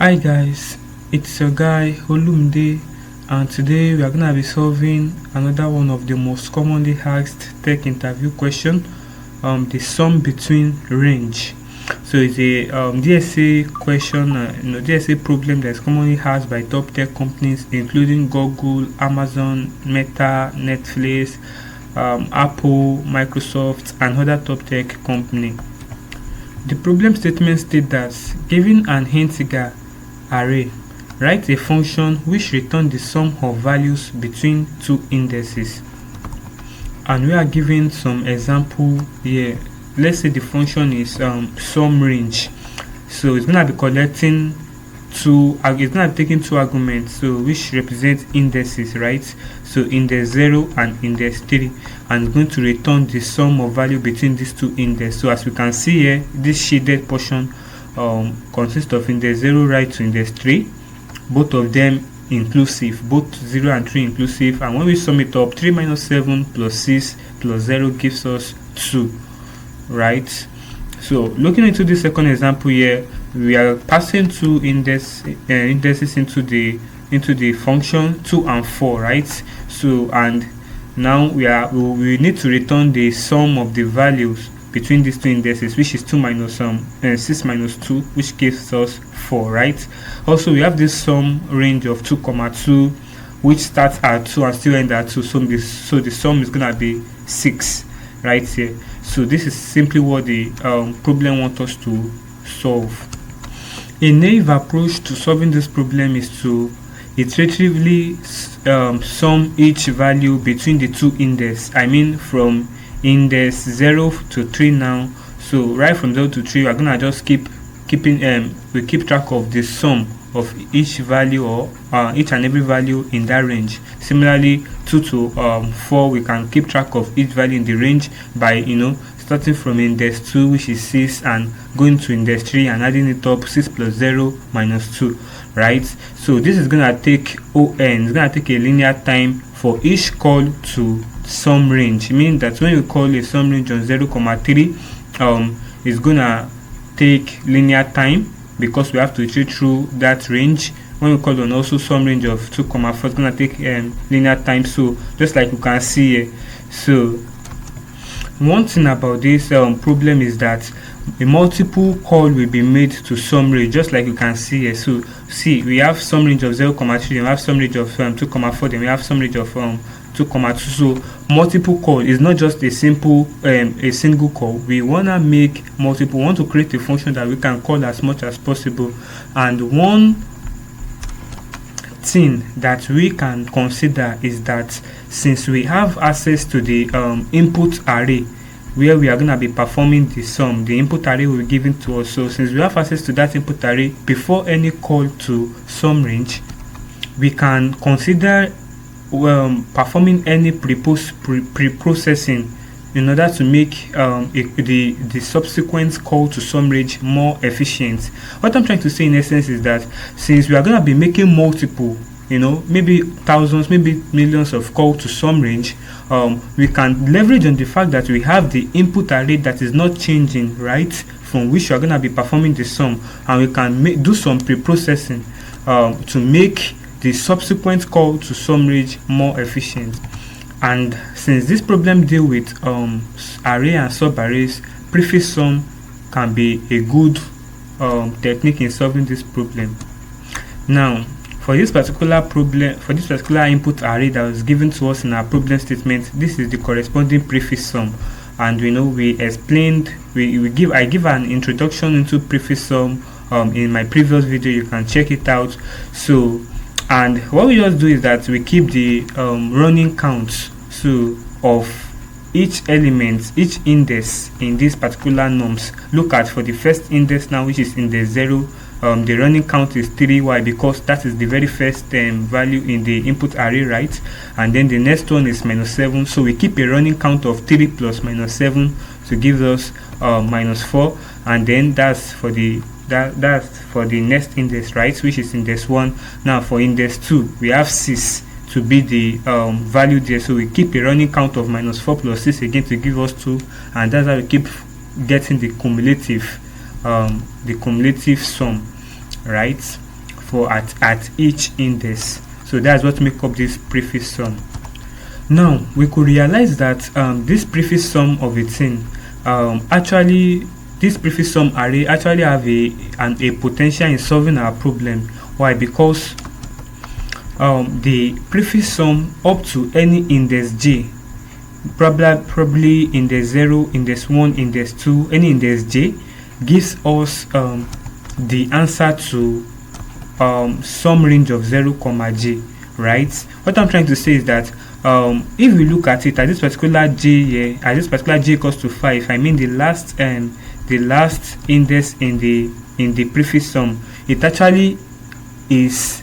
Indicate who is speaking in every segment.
Speaker 1: Hi guys, it's your guy Olumde, and today we are gonna be solving another one of the most commonly asked tech interview question, the sum between range. So it's a DSA question, DSA problem that's commonly asked by top tech companies including Google, Amazon, Meta, Netflix, Apple, Microsoft, and other top tech companies. The problem statement states that given an integer array, write a function which returns the sum of values between two indices. And we are given some example here. Let's say the function is sum range. So it's gonna be collecting it's gonna be taking two arguments, so which represent indices, right? So index 0 and index 3, and it's going to return the sum of value between these two indices. So as we can see here, this shaded portion consists of index 0 right to index 3, both of them inclusive, both 0 and 3 inclusive, and when we sum it up, 3 minus 7 plus 6 plus 0 gives us 2, right? So looking into the second example here, we are passing two indices into the function 2 and 4, right? So and now we need to return the sum of the values between these two indices, which is 2 minus 6 minus 2, which gives us 4, right? Also we have this sum range of 2, which starts at 2 and still ends at 2, so the sum is gonna be 6 right here. So this is simply what the problem wants us to solve. A naive approach to solving this problem is to iteratively sum each value between the two indices. I mean from index 0 to 3 now. So right from 0 to 3, we're gonna just keep track of the sum of each value, or each and every value in that range. Similarly, 2 to 4, we can keep track of each value in the range by starting from index 2, which is 6, and going to index 3 and adding it up, 6 plus 0 minus 2, right? So this is gonna take it's gonna take a linear time for each call to sum range, meaning that when you call a sum range on 0, 3, it's gonna take linear time because we have to iterate through that range. When we call on also sum range of 2, 4, it's gonna take linear time. So just like you can see here. So one thing about this problem is that a multiple call will be made to sum range, just like you can see here. So see, we have sum range of 0, 3, then we have sum range of 2, 4, then we have sum range of 2, 2. So multiple call is not just a single call. We want to make multiple. We want to create a function that we can call as much as possible. And one thing that we can consider is that since we have access to the input array where we are going to be performing the sum, the input array will be given to us. So since we have access to that input array, before any call to sum range, we can consider performing any pre-processing in order to make the subsequent call to sum range more efficient. What I'm trying to say in essence is that since we are going to be making multiple, maybe thousands, maybe millions of call to sum range, we can leverage on the fact that we have the input array that is not changing, right, from which we are going to be performing the sum, and we can do some pre-processing to make the subsequent call to sum range more efficient. And since this problem deal with array and subarrays, prefix sum can be a good technique in solving this problem. Now, for this particular input array that was given to us in our problem statement, this is the corresponding prefix sum. And we explained, I give an introduction into prefix sum in my previous video. You can check it out. So, and what we just do is that we keep the running counts of each element, each index in this particular norms. Look at for the first index now, which is index 0. The running count is 3. Why? Because that is the very first value in the input array, right? And then the next one is minus 7. So we keep a running count of 3 plus minus 7 to give us minus 4, and then that's for the next index, right, which is index 1. Now for index 2, we have 6 to be the value there, so we keep a running count of minus 4 plus 6 again to give us 2, and that's how we keep getting the cumulative sum, right? for at each index. So that's what make up this prefix sum. Now we could realize that this prefix sum of a thing, actually this prefix sum array actually have a potential in solving our problem. Why? Because the prefix sum up to any index j, probably index 0, index 1, index 2, any index j, gives us the answer to some range of 0, j, right? What I'm trying to say is that if we look at it at this particular j here, at this particular j equals to 5, I mean the last index in the prefix sum, it actually is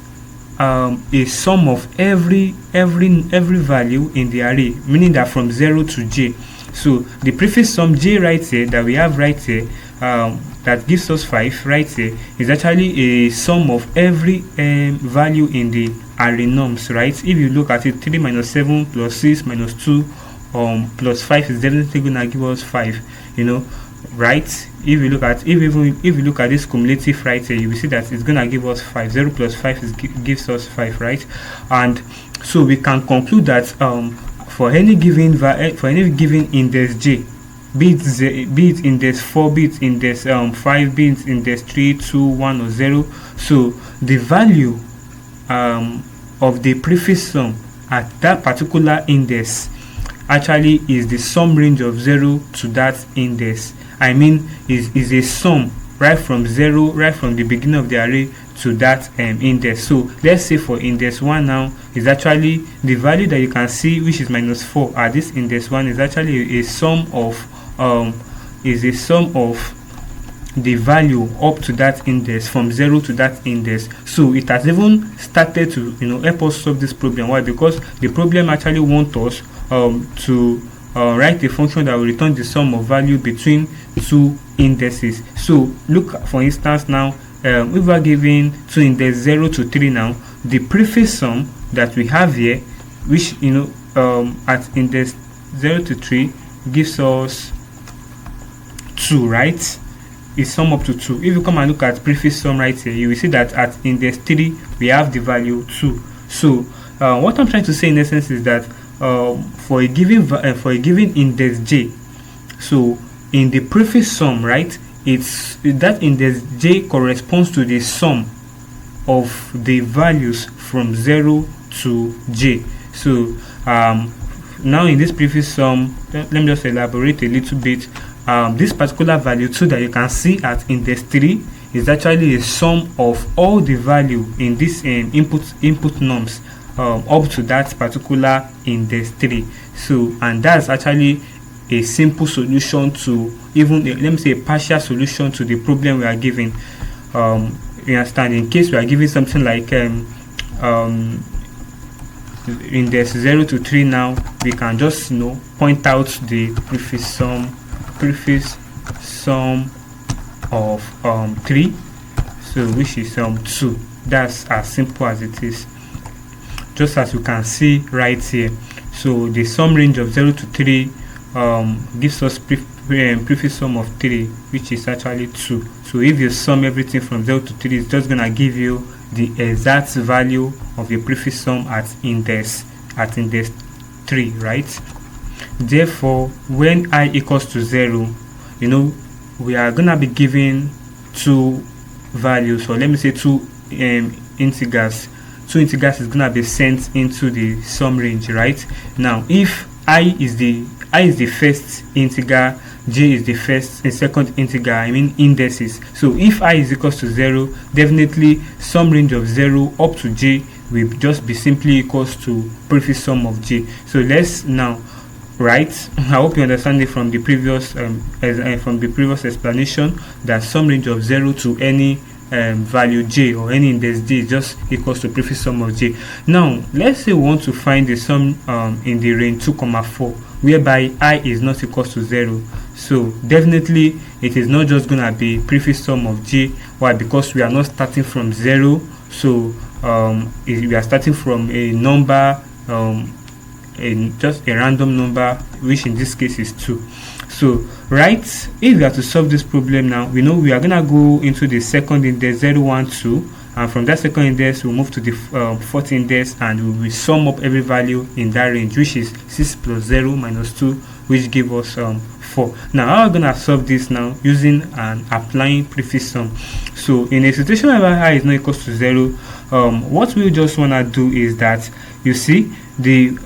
Speaker 1: a sum of every value in the array, meaning that from 0 to j. So the prefix sum j right here that we have right here, that gives us 5 right here, is actually a sum of every value in the array norms, right? If you look at it, 3 minus 7 plus 6 minus 2 plus 5 is definitely gonna give us 5, you know, right? If you look at this cumulative right here, you will see that it's gonna give us 5. 0 plus 5 gives us 5, right? And so we can conclude that for any given index j, be it index 4, be it index 5, be it index 3, 2, 1, or 0, so the value of the prefix sum at that particular index actually is the sum range of 0 to that index. I mean, is a sum right from the beginning of the array to that index. So let's say for index 1 now is actually the value that you can see, which is minus 4 at this index 1, is actually a sum of the value up to that index, from 0 to that index. So it has even started to help us solve this problem. Why? Because the problem actually wants us to write a function that will return the sum of value between two indices. So look, for instance, now if we are given two index 0 to 3, now the prefix sum that we have here, which at index 0 to 3 gives us 2, right? Is sum up to 2. If you come and look at prefix sum right here, you will see that at index 3 we have the value 2. So what I'm trying to say in essence is that for a given index j, so in the prefix sum, right, it's that index j corresponds to the sum of the values from 0 to j. So now in this prefix sum, let me just elaborate a little bit. This particular value 2 that you can see at index 3 is actually a sum of all the value in this input norms up to that particular index 3. So, and that's actually a simple solution to, even let me say, a partial solution to the problem we are given. You understand? In case we are giving something like index 0 to 3, now we can just point out the prefix sum of 3, so which is 2. That's as simple as it is, just as you can see right here. So the sum range of 0 to 3 gives us prefix sum of 3, which is actually 2. So if you sum everything from 0 to 3, it's just gonna give you the exact value of your prefix sum at index 3, right? Therefore, when I equals to 0, we are gonna be given two values, or let me say two integers. Two integers is gonna be sent into the sum range, right? Now, if I is the first integer, j is the first and second integer, I mean indices. So if I is equals to 0, definitely sum range of 0 up to j will just be simply equals to prefix sum of j. So let's now, right, I hope you understand it from the previous explanation, that sum range of 0 to any value j or any index j is just equals to prefix sum of j. Now let's say we want to find the sum in the range 2, 4, whereby I is not equals to 0. So definitely it is not just gonna be prefix sum of j. Why? Because we are not starting from 0. So we are starting from a number, just a random number, which in this case is 2. So right, if we are to solve this problem now, we know we are gonna go into the second index 0, 1, 2, and from that second index we'll move to the fourth index, and we will sum up every value in that range, which is 6 plus 0 minus 2, which give us 4. Now how are we gonna solve this now? Using and applying prefix sum. So in a situation where I is not equals to 0, what we just wanna do is that, you see, the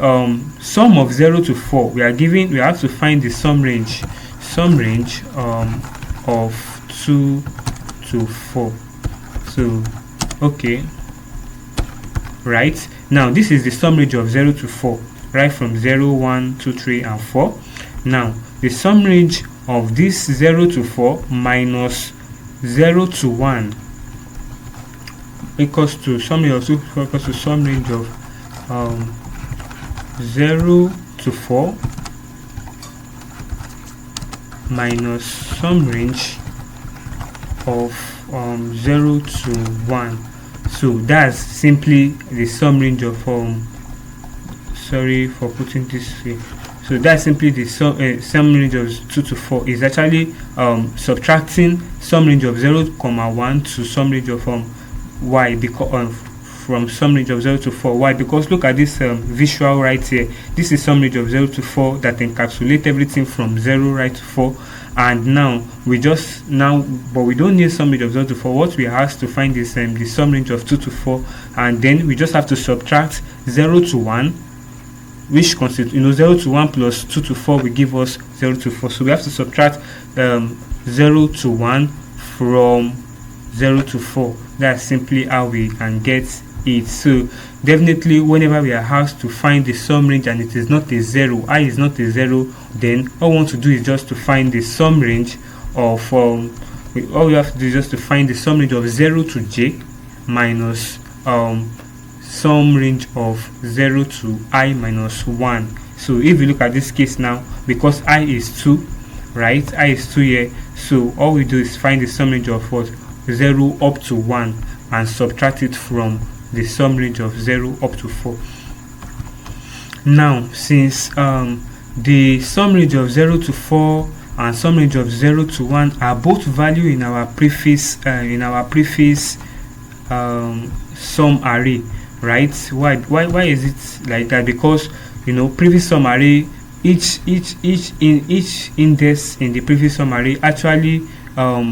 Speaker 1: sum of 0 to 4, we have to find the sum range of 2 to 4. So okay, right, now this is the sum range of 0 to 4, right, from 0, 1, 2, 3 and 4. Now the sum range of this 0 to 4 minus 0 to 1 equals to sum range of 0 to 4 minus sum range of 0 to 1. So that's simply the sum range of sorry for putting this way. So that's simply the sum range of 2 to 4 is actually subtracting sum range of 0, 1 to sum range of y, because from sum range of 0 to 4. Why? Because look at this visual right here. This is sum range of 0 to 4 that encapsulate everything from 0 right to 4. And now but we don't need sum range of 0 to 4. What we have to find is the sum range of 2 to 4, and then we just have to subtract 0 to 1, which constitutes 0 to 1 plus 2 to 4 will give us 0 to 4. So we have to subtract 0 to 1 from 0 to 4. That's simply how we can get it. So definitely whenever we are asked to find the sum range and it is not a 0, I is not a 0, then all we want to do is just to find the sum range of all we have to do is just to find the sum range of 0 to j minus sum range of 0 to I minus 1. So if you look at this case now, because I is 2, right, I is 2 here, so all we do is find the sum range of what, 0 up to 1, and subtract it from the sum range of 0 up to 4. Now since the sum range of 0 to 4 and sum range of 0 to 1 are both value in our prefix sum array, right? Why is it like that? Because prefix sum array, each index in the prefix sum array actually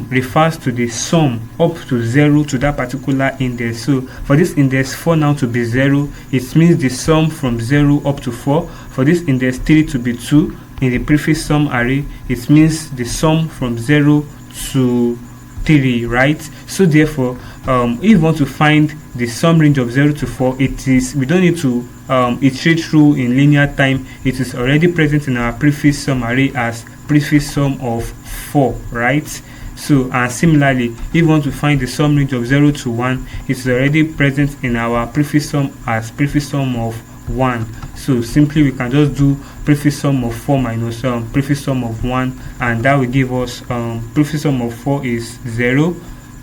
Speaker 1: refers to the sum up to 0 to that particular index. So for this index 4 now to be 0, it means the sum from 0 up to 4. For this index 3 to be 2 in the prefix sum array, it means the sum from 0 to 3, right? So therefore if you want to find the sum range of 0 to 4, we don't need to iterate through in linear time. It is already present in our prefix sum array as prefix sum of 4, right? So and similarly, if you want to find the sum range of 0 to 1, it is already present in our prefix sum as prefix sum of 1. So simply we can just do prefix sum of 4 minus prefix sum of 1, and that will give us prefix sum of 4 is 0,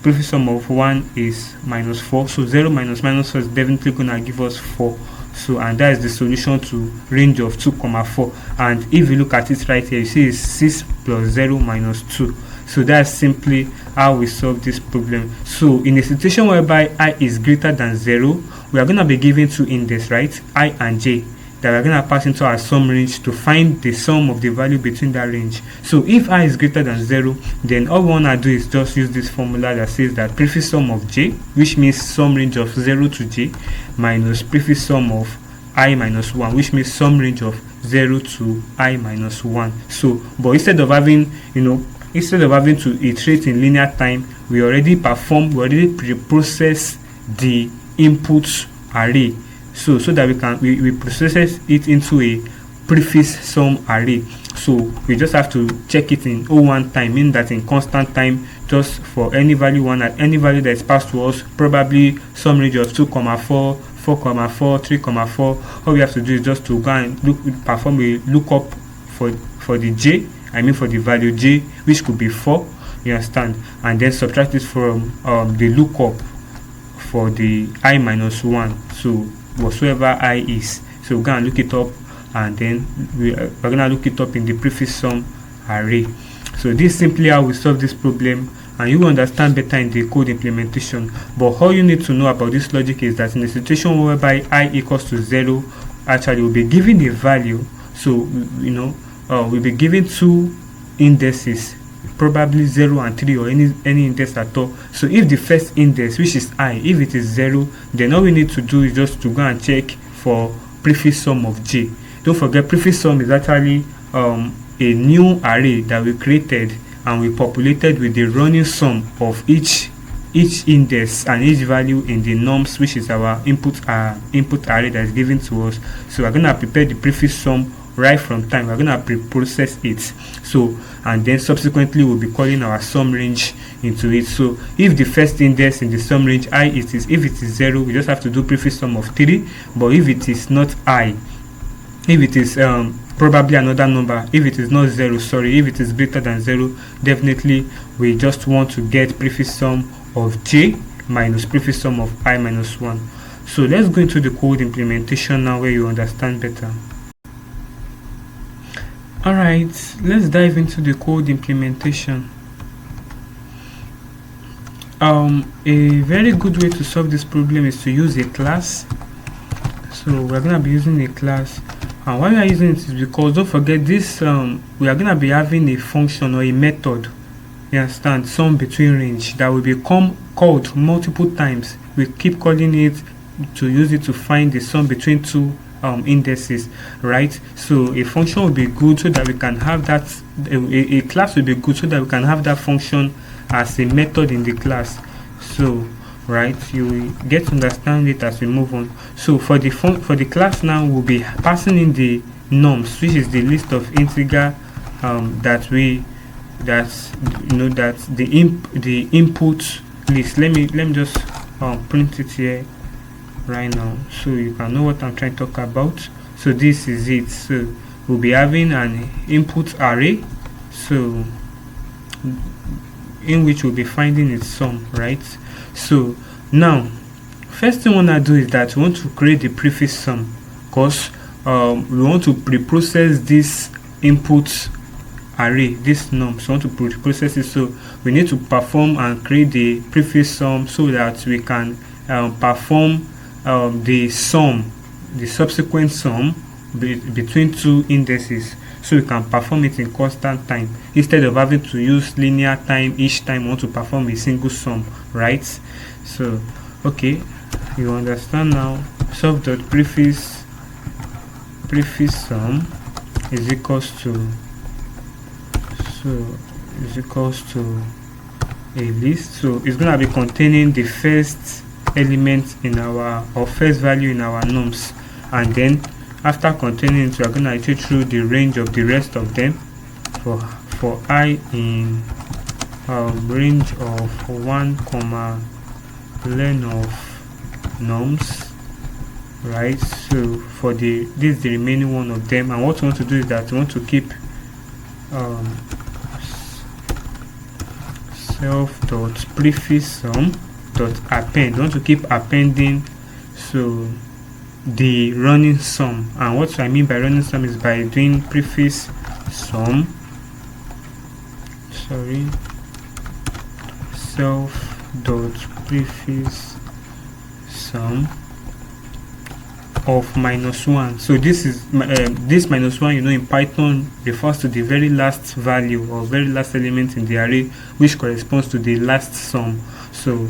Speaker 1: prefix sum of 1 is minus 4. So 0 minus minus 4 is definitely gonna give us 4. So and that is the solution to range of 2, 4. And if you look at it right here, you see it's 6 plus 0 minus 2. So that's simply how we solve this problem. So in a situation whereby I is greater than 0, we are going to be given two index, right, I and j, that we're going to pass into our sum range to find the sum of the value between that range. So if I is greater than 0, then all we want to do is just use this formula that says that prefix sum of j, which means sum range of 0 to j, minus prefix sum of I minus 1, which means sum range of 0 to I minus 1. So but instead of having to iterate in linear time, we already pre-process the input array, so that we process it into a prefix sum array. So we just have to check it in O1 time, meaning that in constant time, just for any value 1 at any value that is passed to us, probably sum range of 2, 4, 4, 3, 4. All we have to do is just to go and perform a lookup for the j, for the value j, which could be 4, you understand, and then subtract it from the lookup for the I minus 1, so whatsoever I is. So go and look it up, and then we're gonna look it up in the prefix sum array. So this is simply how we solve this problem, and you will understand better in the code implementation. But all you need to know about this logic is that in a situation whereby I equals to 0, actually we'll be given a value. So we'll be given two indices, probably 0 and 3, or any index at all. So if the first index, which is I, if it is 0, then all we need to do is just to go and check for prefix sum of j. Don't forget, prefix sum is actually a new array that we created and we populated with the running sum of each index and each value in the nums, which is our input array that is given to us. So we're gonna prepare the prefix sum right from time. We're gonna pre-process it. So, and then subsequently we'll be calling our sum range into it. So if the first index in the sum range if it is 0, we just have to do prefix sum of 3. But if it is not I, if it is probably another number, if it is not 0, sorry, if it is greater than 0, definitely we just want to get prefix sum of j minus prefix sum of I minus 1. So let's go into the code implementation now, where you understand better. Alright, let's dive into the code implementation. A very good way to solve this problem is to use a class. So we're gonna be using a class, and why we are using it is because, don't forget this, we are gonna be having a function or a method, you understand, sum between range, that will become called multiple times. We keep calling it to use it to find the sum between two indices, right? So a function will be good so that we can have that, a class will be good so that we can have that function as a method in the class. So right, you will get to understand it as we move on. So for the class now, we'll be passing in the nums, which is the list of integer that the input list. Let me just print it here right now so you can know what I'm trying to talk about. So this is it. So we'll be having an input array, so in which we'll be finding its sum, right? So now first thing we want to do is that we want to create the prefix sum, because we want to pre-process this input array, this num. So we want to pre-process it, so we need to perform and create the prefix sum so that we can perform the sum, the subsequent sum between two indices, so we can perform it in constant time instead of having to use linear time each time we want to perform a single sum, right? So okay, you understand now. Prefix sum is equals to a list. So it's gonna be containing the first element in our, or first value in our nums, and then after containing it, we are going to iterate through the range of the rest of them. For I in range of 1 comma len of nums, right? So for this is the remaining one of them, and what we want to do is that we want to keep self dot prefix sum dot append. We want to keep appending so the running sum, and what I mean by running sum is by doing prefix sum, self dot prefix sum of -1. So this is this -1, in Python, refers to the very last value or very last element in the array, which corresponds to the last sum. So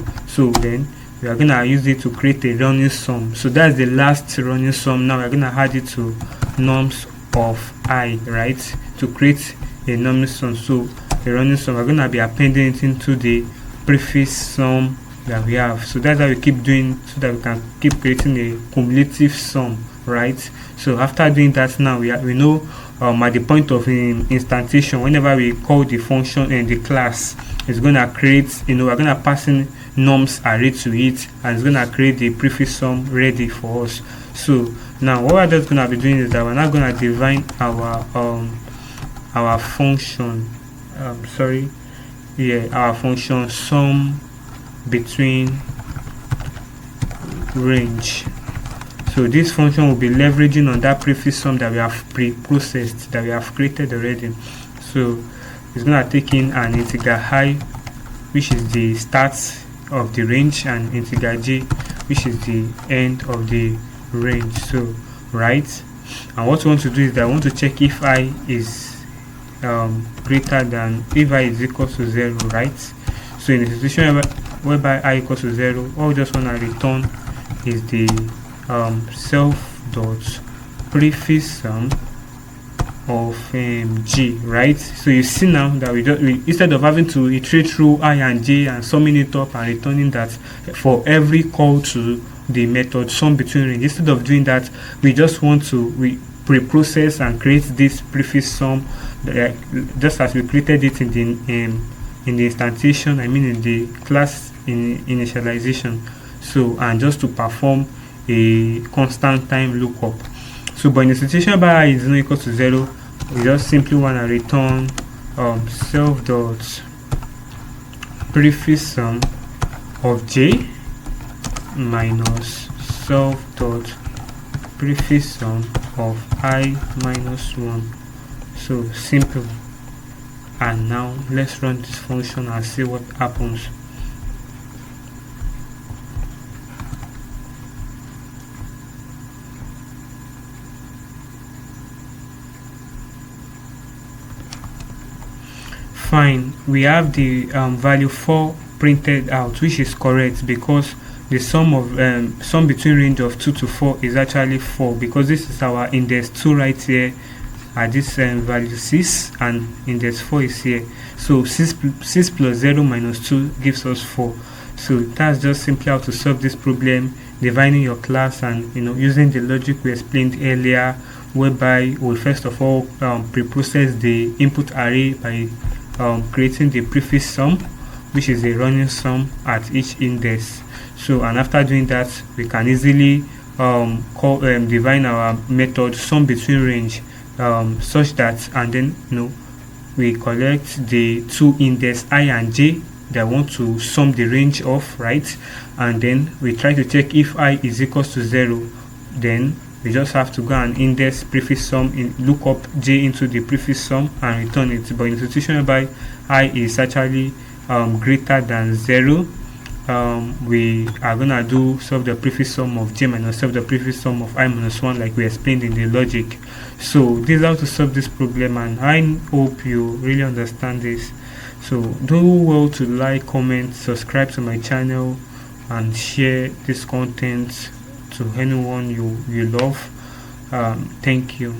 Speaker 1: then we are gonna use it to create a running sum. So that's the last running sum. Now we're gonna add it to nums of I, right, to create a running sum. So a running sum, we're gonna be appending it into the prefix sum that we have. So that's how we keep doing, so that we can keep creating a cumulative sum, right? So after doing that, now we know at the point of instantiation, whenever we call the function and the class, it's gonna create, we're gonna pass in nums array to it, and it's gonna create the prefix sum ready for us. So now what we're just gonna be doing is that we're not gonna define our function our function sum between range. So this function will be leveraging on that prefix sum that we have pre-processed, that we have created already. So it's gonna take in an integer I, which is the start of the range, and integer j, which is the end of the range. So right, and what we want to do is that I want to check if I is greater than, if I is equal to 0, right? So in a situation whereby I equals to 0, all we just want to return is the self dot prefix sum of g, right? So you see now that we instead of having to iterate through I and j and summing it up and returning that for every call to the method sum between range, instead of doing that, we just want to pre-process and create this prefix sum, just as we created it in the instantiation, I mean in the class initialization. So, and just to perform a constant time lookup. So but in the situation where I is not equal to 0, we just simply want to return self dot prefix sum of j minus self dot prefix sum of I minus 1. So simple. And now let's run this function and see what happens. Fine, we have the value 4 printed out, which is correct because the sum of sum between range of 2 to 4 is actually 4, because this is our index 2 right here at this value 6, and index 4 is here. So 6 plus 0 minus 2 gives us 4. So that's just simply how to solve this problem, dividing your class and using the logic we explained earlier, whereby we first of all pre-process the input array by creating the prefix sum, which is a running sum at each index. So, and after doing that, we can easily define our method sum between range such that, and then we collect the two index I and j that want to sum the range of, right? And then we try to check if I is equals to 0. Then we just have to go and index prefix sum, look up j into the prefix sum and return it. But in the situation whereby I is actually greater than 0, we are gonna solve the prefix sum of j minus solve the prefix sum of I minus 1, like we explained in the logic. So this is how to solve this problem, and I hope you really understand this. So do well to like, comment, subscribe to my channel, and share this content to anyone you love. Thank you.